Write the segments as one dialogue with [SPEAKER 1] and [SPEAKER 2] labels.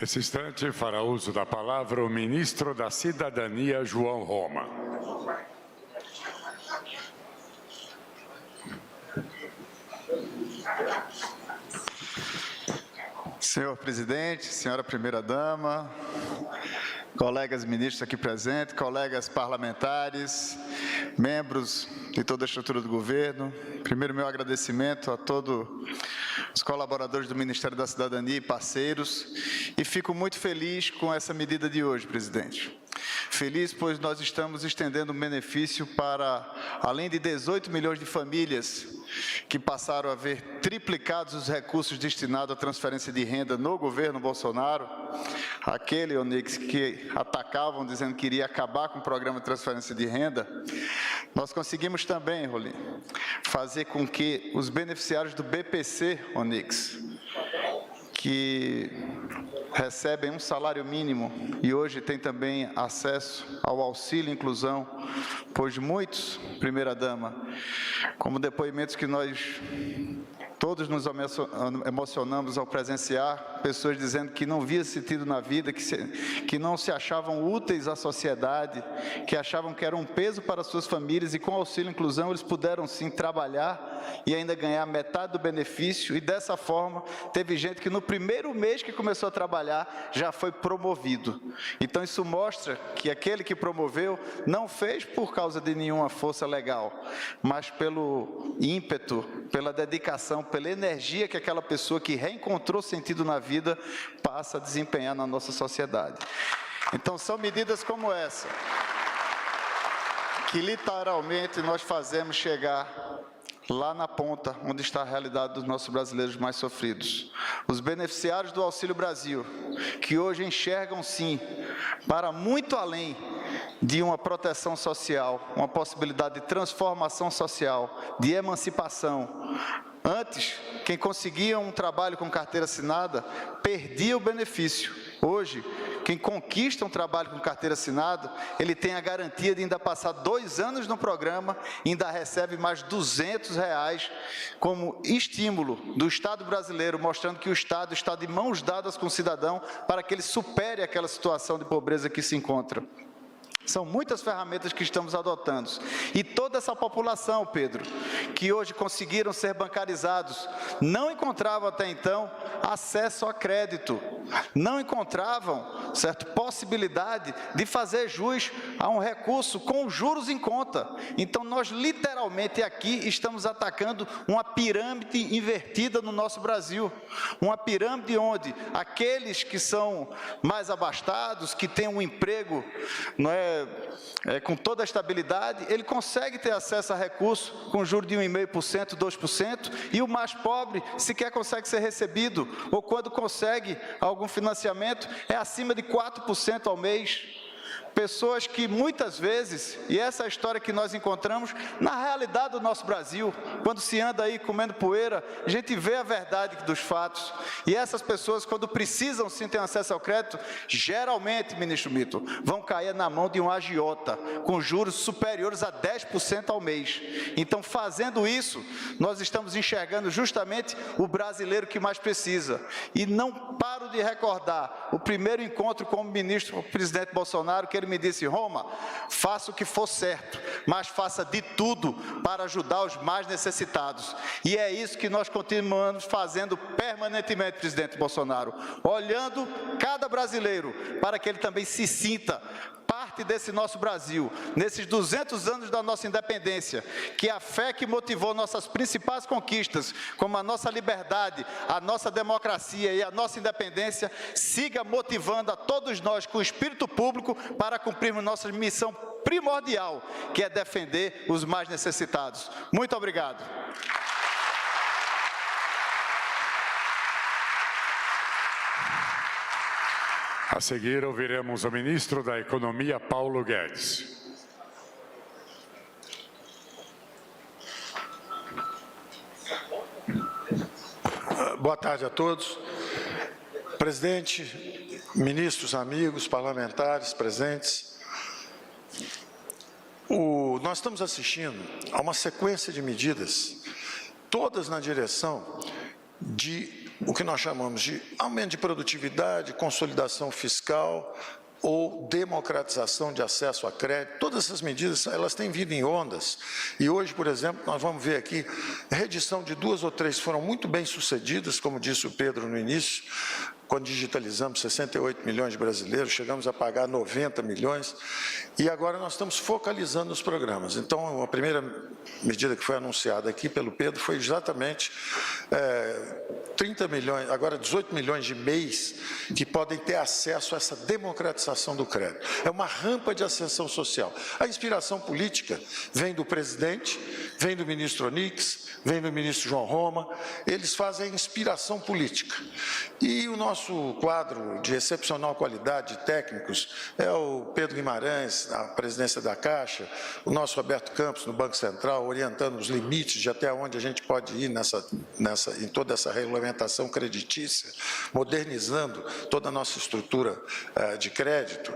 [SPEAKER 1] Nesse instante, fará uso da palavra o ministro da Cidadania, João Roma.
[SPEAKER 2] Senhor presidente, senhora primeira-dama, colegas ministros aqui presentes, colegas parlamentares, membros de toda a estrutura do governo, primeiro meu agradecimento a todos os colaboradores do Ministério da Cidadania e parceiros, e fico muito feliz com essa medida de hoje, presidente. Feliz, pois nós estamos estendendo um benefício para, além de 18 milhões de famílias que passaram a ver triplicados os recursos destinados à transferência de renda no governo Bolsonaro, aquele, Onix, que atacavam dizendo que iria acabar com o programa de transferência de renda, nós conseguimos também, Rolim, fazer com que os beneficiários do BPC, Onix, que recebem um salário mínimo e hoje têm também acesso ao auxílio inclusão, pois muitos, primeira-dama, como depoimentos que nós todos nos emocionamos ao presenciar, pessoas dizendo que não via sentido na vida, que não se achavam úteis à sociedade, que achavam que era um peso para suas famílias, e com auxílio inclusão eles puderam sim trabalhar e ainda ganhar metade do benefício, e dessa forma teve gente que no primeiro mês que começou a trabalhar já foi promovido. Então isso mostra que aquele que promoveu não fez por causa de nenhuma força legal, mas pelo ímpeto, pela dedicação, pela energia que aquela pessoa que reencontrou sentido na vida passa a desempenhar na nossa sociedade. Então são medidas como essa que literalmente nós fazemos chegar lá na ponta, onde está a realidade dos nossos brasileiros mais sofridos. Os beneficiários do Auxílio Brasil, que hoje enxergam sim, para muito além de uma proteção social, uma possibilidade de transformação social, de emancipação. Antes, quem conseguia um trabalho com carteira assinada, perdia o benefício. Hoje, quem conquista um trabalho com carteira assinada, ele tem a garantia de ainda passar 2 anos no programa e ainda recebe mais R$200 como estímulo do Estado brasileiro, mostrando que o Estado está de mãos dadas com o cidadão para que ele supere aquela situação de pobreza que se encontra. São muitas ferramentas que estamos adotando. E toda essa população, Pedro, que hoje conseguiram ser bancarizados, não encontravam até então acesso a crédito, não encontravam, certo, possibilidade de fazer jus a um recurso com juros em conta. Então, nós literalmente aqui estamos atacando uma pirâmide invertida no nosso Brasil. Uma pirâmide onde aqueles que são mais abastados, que têm um emprego, não é, com toda a estabilidade, ele consegue ter acesso a recursos com juros de 1,5%, 2%, e o mais pobre sequer consegue ser recebido, ou quando consegue algum financiamento, é acima de 4% ao mês. Pessoas que muitas vezes, e essa é a história que nós encontramos na realidade do nosso Brasil, quando se anda aí comendo poeira, a gente vê a verdade dos fatos, e essas pessoas, quando precisam sim ter acesso ao crédito, geralmente, ministro Milton, vão cair na mão de um agiota, com juros superiores a 10% ao mês. Então, fazendo isso, nós estamos enxergando justamente o brasileiro que mais precisa. E não paro de recordar o primeiro encontro com o ministro, o presidente Bolsonaro, que ele me disse: Roma, faça o que for certo, mas faça de tudo para ajudar os mais necessitados. E é isso que nós continuamos fazendo permanentemente, presidente Bolsonaro, olhando cada brasileiro para que ele também se sinta parte desse nosso Brasil, nesses 200 anos da nossa independência, que a fé que motivou nossas principais conquistas, como a nossa liberdade, a nossa democracia e a nossa independência, siga motivando a todos nós com o espírito público para cumprirmos nossa missão primordial, que é defender os mais necessitados. Muito obrigado.
[SPEAKER 1] A seguir, ouviremos o ministro da Economia, Paulo Guedes.
[SPEAKER 3] Boa tarde a todos. Presidente, ministros, amigos, parlamentares presentes. Nós estamos assistindo a uma sequência de medidas, todas na direção de o que nós chamamos de aumento de produtividade, consolidação fiscal ou democratização de acesso a crédito. Todas essas medidas, elas têm vindo em ondas. E hoje, por exemplo, nós vamos ver aqui, a redição de 2 ou 3 foram muito bem sucedidas, como disse o Pedro no início, quando digitalizamos 68 milhões de brasileiros, chegamos a pagar 90 milhões, e agora nós estamos focalizando os programas. Então, a primeira medida que foi anunciada aqui pelo Pedro foi exatamente 30 milhões, agora 18 milhões de MEIs que podem ter acesso a essa democratização do crédito. É uma rampa de ascensão social. A inspiração política vem do presidente, vem do ministro Onix, vem do ministro João Roma, eles fazem inspiração política. E o nosso quadro de excepcional qualidade de técnicos é o Pedro Guimarães, na presidência da Caixa, o nosso Roberto Campos, no Banco Central, orientando os limites de até onde a gente pode ir em toda essa regulamentação creditícia, modernizando toda a nossa estrutura de crédito.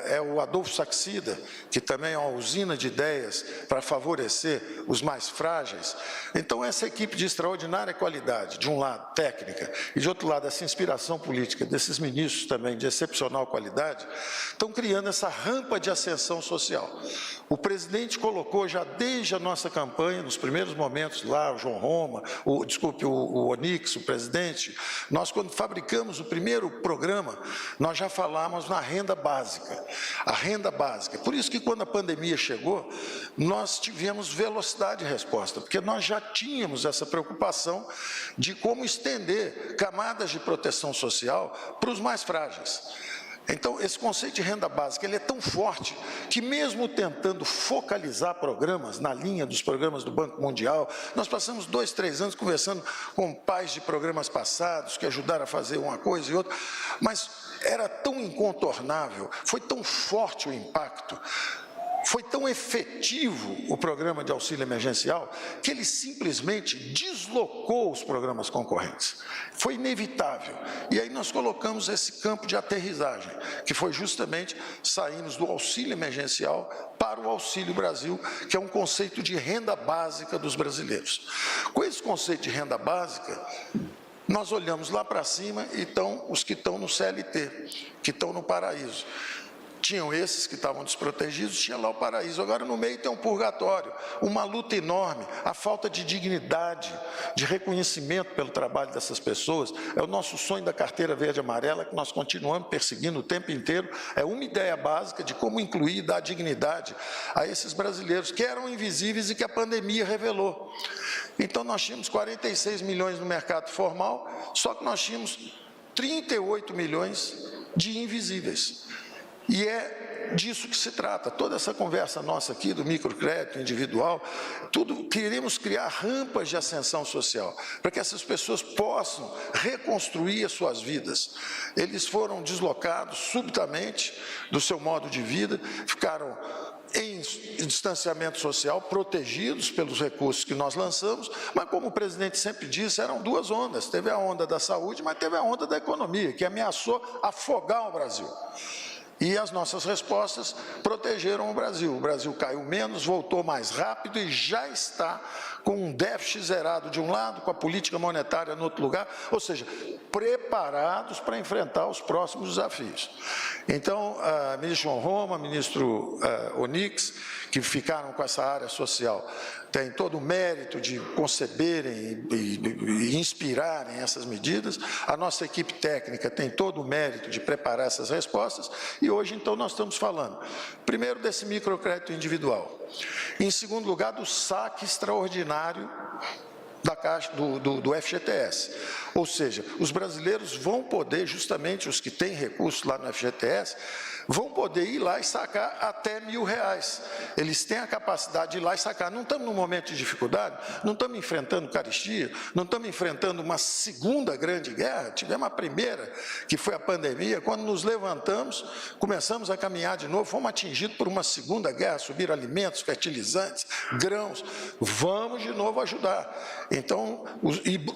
[SPEAKER 3] É o Adolfo Saxida, que também é uma usina de ideias para favorecer os mais frágeis. Então, essa equipe de extraordinária qualidade, de um lado, técnica, e de outro lado, essa inspiração política desses ministros também de excepcional qualidade, estão criando essa rampa de ascensão social. O presidente colocou já desde a nossa campanha, nos primeiros momentos lá, o João Roma, o Onix, o presidente, nós quando fabricamos o primeiro programa, nós já falamos na renda básica, a renda básica. Por isso que quando a pandemia chegou, nós tivemos velocidade de resposta, porque nós já tínhamos essa preocupação de como estender camadas de proteção social para os mais frágeis. Então, esse conceito de renda básica, ele é tão forte que mesmo tentando focalizar programas na linha dos programas do Banco Mundial, nós passamos 2, 3 anos conversando com pais de programas passados que ajudaram a fazer uma coisa e outra, mas era tão incontornável, foi tão forte o impacto, foi tão efetivo o programa de auxílio emergencial que ele simplesmente deslocou os programas concorrentes. Foi inevitável. E aí nós colocamos esse campo de aterrissagem, que foi justamente sairmos do auxílio emergencial para o Auxílio Brasil, que é um conceito de renda básica dos brasileiros. Com esse conceito de renda básica, nós olhamos lá para cima e estão os que estão no CLT, que estão no paraíso. Tinham esses que estavam desprotegidos, tinha lá o paraíso. Agora no meio tem um purgatório, uma luta enorme, a falta de dignidade, de reconhecimento pelo trabalho dessas pessoas. É o nosso sonho da carteira verde e amarela, que nós continuamos perseguindo o tempo inteiro. É uma ideia básica de como incluir e dar dignidade a esses brasileiros que eram invisíveis e que a pandemia revelou. Então nós tínhamos 46 milhões no mercado formal, só que nós tínhamos 38 milhões de invisíveis. E é disso que se trata, toda essa conversa nossa aqui do microcrédito individual, tudo queremos criar rampas de ascensão social, para que essas pessoas possam reconstruir as suas vidas. Eles foram deslocados subitamente do seu modo de vida, ficaram em distanciamento social, protegidos pelos recursos que nós lançamos, mas como o presidente sempre disse, eram 2 ondas, teve a onda da saúde, mas teve a onda da economia, que ameaçou afogar o Brasil. E as nossas respostas protegeram o Brasil. O Brasil caiu menos, voltou mais rápido e já está com um déficit zerado de um lado, com a política monetária no outro lugar, ou seja, preparados para enfrentar os próximos desafios. Então, ministro João Roma, ministro Onix, que ficaram com essa área social, têm todo o mérito de conceberem e inspirarem essas medidas. A nossa equipe técnica tem todo o mérito de preparar essas respostas. E hoje, então, nós estamos falando, primeiro, desse microcrédito individual. Em segundo lugar, do saque extraordinário da Caixa, do FGTS. Ou seja, os brasileiros vão poder, justamente os que têm recursos lá no FGTS, vão poder ir lá e sacar até R$1.000. Eles têm a capacidade de ir lá e sacar. Não estamos num momento de dificuldade, não estamos enfrentando carestia, não estamos enfrentando uma segunda grande guerra, tivemos a primeira, que foi a pandemia. Quando nos levantamos, começamos a caminhar de novo, fomos atingidos por uma segunda guerra, subiram alimentos, fertilizantes, grãos, vamos de novo ajudar. Então,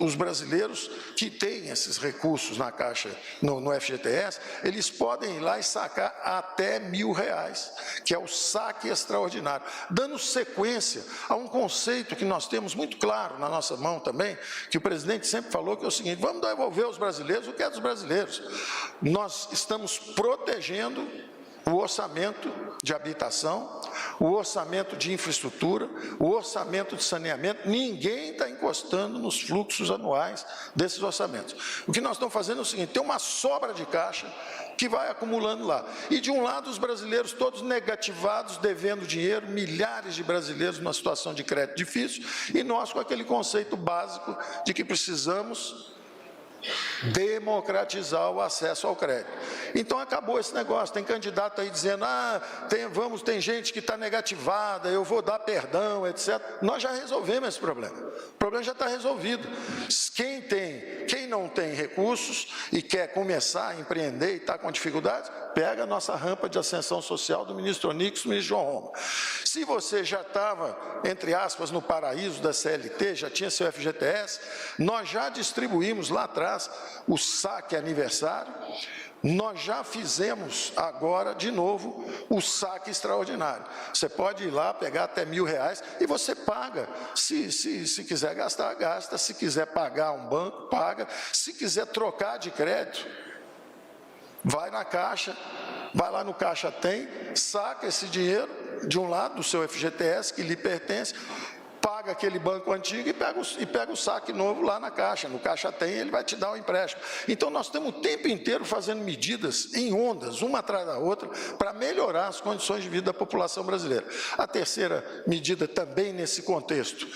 [SPEAKER 3] os brasileiros que têm esses recursos na Caixa, no FGTS, eles podem ir lá e sacar até R$1.000, que é o saque extraordinário, dando sequência a um conceito que nós temos muito claro na nossa mão também, que o presidente sempre falou, que é o seguinte: vamos devolver aos brasileiros o que é dos brasileiros. Nós estamos protegendo o orçamento de habitação, o orçamento de infraestrutura, o orçamento de saneamento. Ninguém está encostando nos fluxos anuais desses orçamentos. O que nós estamos fazendo é o seguinte: tem uma sobra de caixa que vai acumulando lá. E de um lado os brasileiros todos negativados, devendo dinheiro, milhares de brasileiros numa situação de crédito difícil, e nós com aquele conceito básico de que precisamos democratizar o acesso ao crédito. Então acabou esse negócio. Tem candidato aí dizendo: tem gente que está negativada, eu vou dar perdão, etc. Nós já resolvemos esse problema. O problema já está resolvido. Quem não tem recursos e quer começar a empreender e está com dificuldades, pega a nossa rampa de ascensão social do ministro Onix, do ministro João Roma. Se você já estava, entre aspas, no paraíso da CLT, já tinha seu FGTS, nós já distribuímos lá atrás o saque aniversário, nós já fizemos agora, de novo, o saque extraordinário. Você pode ir lá, pegar até R$1.000 e você paga. Se quiser gastar, gasta. Se quiser pagar um banco, paga. Se quiser trocar de crédito, vai na Caixa, vai lá no Caixa Tem, saca esse dinheiro de um lado do seu FGTS que lhe pertence, paga aquele banco antigo e pega o saque novo lá na Caixa. No Caixa Tem, ele vai te dar o empréstimo. Então, nós estamos o tempo inteiro fazendo medidas em ondas, uma atrás da outra, para melhorar as condições de vida da população brasileira. A terceira medida também nesse contexto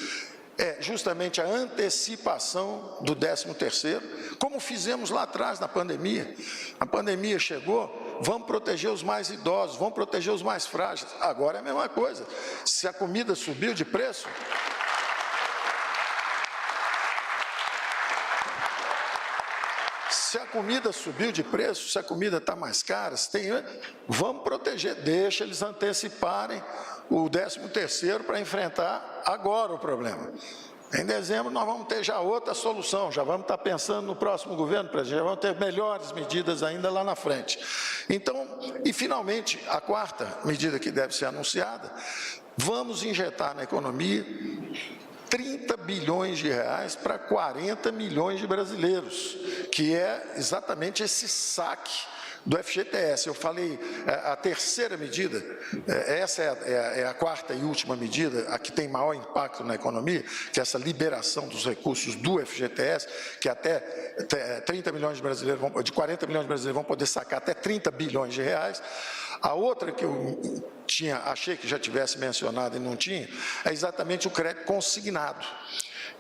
[SPEAKER 3] é justamente a antecipação do 13º, como fizemos lá atrás na pandemia. A pandemia chegou, vamos proteger os mais idosos, vamos proteger os mais frágeis. Agora é a mesma coisa. Se a comida subiu de preço, se a comida subiu de preço, se a comida está mais cara, vamos proteger, deixa eles anteciparem o 13º para enfrentar agora o problema. Em dezembro nós vamos ter já outra solução, já vamos estar pensando no próximo governo, presidente, já vamos ter melhores medidas ainda lá na frente. Então, e finalmente, a quarta medida que deve ser anunciada, vamos injetar na economia 30 bilhões de reais para 40 milhões de brasileiros, que é exatamente esse saque do FGTS. Eu falei, a terceira medida, essa é a quarta e última medida, a que tem maior impacto na economia, que é essa liberação dos recursos do FGTS, que até 30 milhões de brasileiros, de 40 milhões de brasileiros vão poder sacar até 30 bilhões de reais. A outra que eu achei que já tivesse mencionado e não tinha, é exatamente o crédito consignado,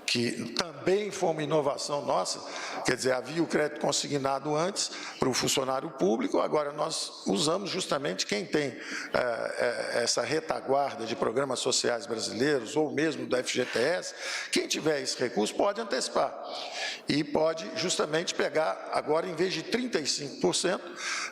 [SPEAKER 3] que também foi uma inovação nossa. Quer dizer, havia o crédito consignado antes para o funcionário público, agora nós usamos justamente quem tem essa retaguarda de programas sociais brasileiros, ou mesmo da FGTS, quem tiver esse recurso pode antecipar, e pode justamente pegar, agora em vez de 35%,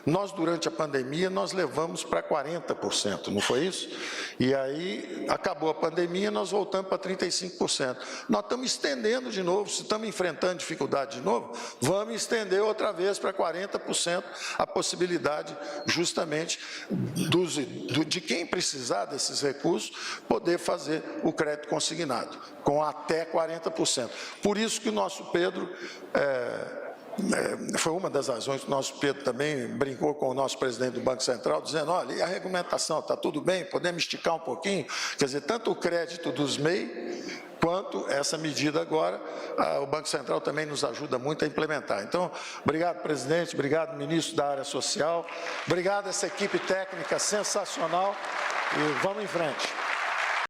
[SPEAKER 3] nós durante a pandemia nós levamos para 40%, não foi isso? E aí acabou a pandemia, nós voltamos para 35%. Nós estamos estendendo de novo, se estamos enfrentando dificuldade de novo, vamos estender outra vez para 40% a possibilidade justamente de quem precisar desses recursos poder fazer o crédito consignado, com até 40%. Por isso que o nosso Pedro, foi uma das razões que o nosso Pedro também brincou com o nosso presidente do Banco Central, dizendo: olha, e a regulamentação, está tudo bem, podemos esticar um pouquinho? Quer dizer, tanto o crédito dos MEI, quanto essa medida agora, o Banco Central também nos ajuda muito a implementar. Então, obrigado, presidente, obrigado, ministro da área social, obrigado a essa equipe técnica sensacional, e vamos em frente.